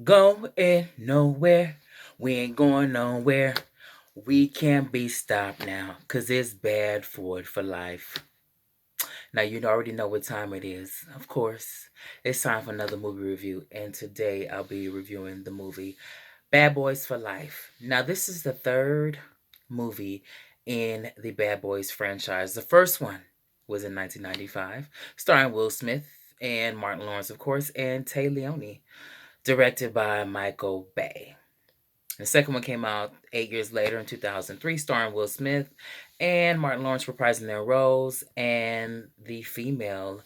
Going nowhere. We ain't going nowhere. We can't be stopped now, 'cause it's bad for life. Now you already know what time it is. Of course, it's time for another movie review, and today I'll be reviewing the movie Bad Boys for Life. Now this is the third movie in the Bad Boys franchise. The first one was in 1995, starring Will Smith and Martin Lawrence, of course, and Tay Leone, directed by Michael Bay. The second one came out 8 years later in 2003, starring Will Smith and Martin Lawrence reprising their roles. And the female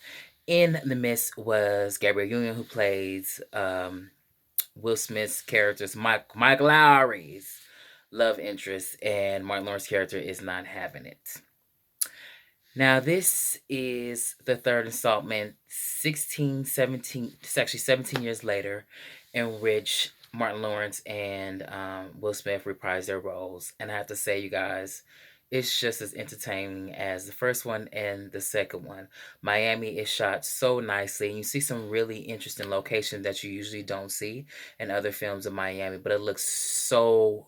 in the midst was Gabrielle Union, who plays Will Smith's character's Mike Lowry's love interest, and Martin Lawrence's character is not having it. Now, this is the third installment, 16, 17, it's actually 17 years later, in which Martin Lawrence and Will Smith reprise their roles. And I have to say, you guys, it's just as entertaining as the first one and the second one. Miami is shot so nicely, and you see some really interesting locations that you usually don't see in other films of Miami, but it looks so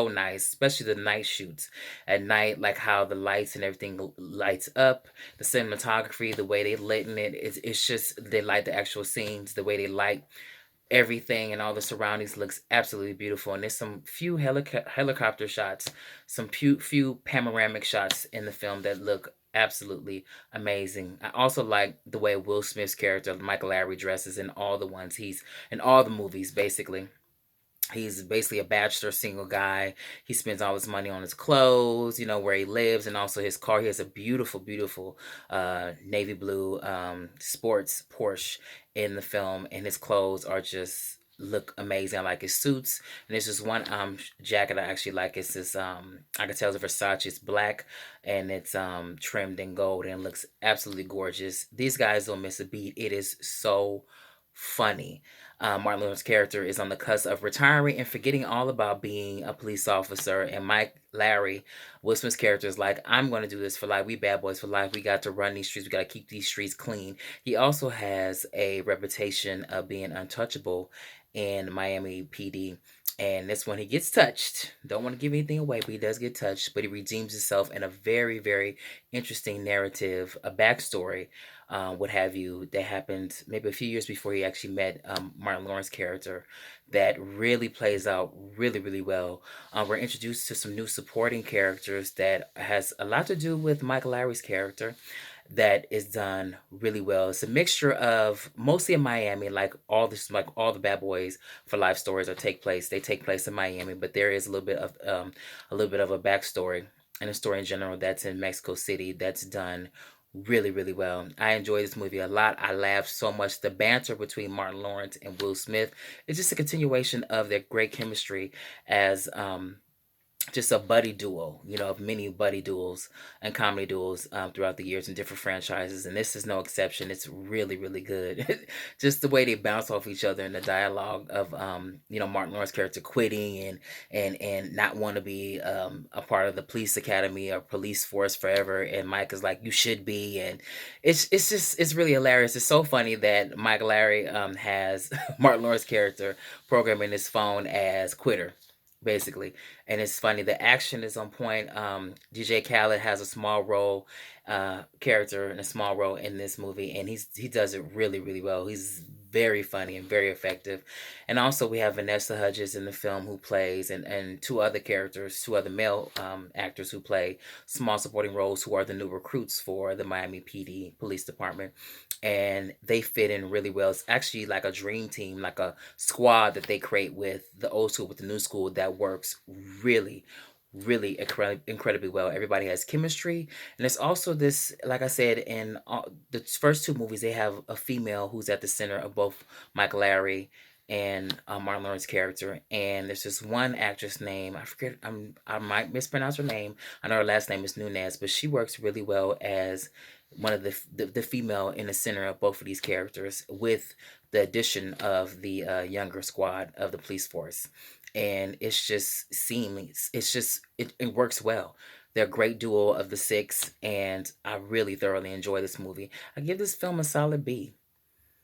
nice, especially the night shoots at night, like how the lights and everything lights up, the cinematography, the way they lit in it's just they light the actual scenes, the way they light everything and all the surroundings looks absolutely beautiful. And there's some few helicopter shots, some few panoramic shots in the film that look absolutely amazing. I also like the way Will Smith's character, Michael Lowry, dresses in all the ones he's in all the movies, basically. He's basically a bachelor, single guy. He spends all his money on his clothes, where he lives, and also his car. He has a beautiful navy blue sports Porsche in the film, and his clothes are just look amazing. I like his suits, and there's just one jacket I actually like. It's this I can tell it's Versace. It's black, and it's trimmed in gold, and looks absolutely gorgeous. These guys don't miss a beat. It is so funny. Martin Lawrence's character is on the cusp of retiring and forgetting all about being a police officer. And Mike Larry, Will Smith's character, is like, I'm going to do this for life. We bad boys for life. We got to run these streets. We got to keep these streets clean. He also has a reputation of being untouchable in Miami PD. And this one, he gets touched. Don't want to give anything away, but he does get touched. But he redeems himself in a very interesting narrative, a backstory, what have you, that happened maybe a few years before he actually met Martin Lawrence's character, that really plays out really well. We're introduced to some new supporting characters that has a lot to do with Michael Lowry's character, that is done really well. It's a mixture of mostly in Miami, like all the Bad Boys for Life stories are take place. They take place in Miami, but there is a little bit of a backstory and a story in general that's in Mexico City that's done really well. I enjoy this movie a lot. I laughed so much. The banter between Martin Lawrence and Will Smith is just a continuation of their great chemistry as just a buddy duo, of many buddy duels and comedy duels throughout the years in different franchises, and this is no exception. It's really good. Just the way they bounce off each other, and the dialogue of Martin Lawrence character quitting and not want to be a part of the police academy or police force forever, and Mike is like, you should be. And it's really hilarious. It's so funny that Mike Larry has Martin Lawrence character programming his phone as quitter, basically. And it's funny, the action is on point. DJ Khaled has a small role, character and a small role in this movie, and he does it really well. He's very funny and very effective. And also we have Vanessa Hudgens in the film, who plays, and two other characters, two other male actors who play small supporting roles, who are the new recruits for the Miami PD Police Department, and they fit in really well. It's actually like a dream team, like a squad that they create with the old school with the new school, that works really incredibly well. Everybody has chemistry, and it's also this, like I said, in the first two movies, they have a female who's at the center of both Michael Larry and Martin Lawrence character. And there's this one actress name, I forget, I might mispronounce her name. I know her last name is Nunez, but she works really well as one of the female in the center of both of these characters, with the addition of the younger squad of the police force. And it's just seamless. It works well. They're a great duo of the six, and I really thoroughly enjoy this movie. I give this film a solid B.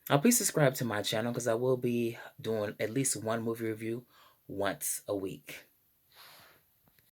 Please subscribe to my channel because I will be doing at least one movie review once a week.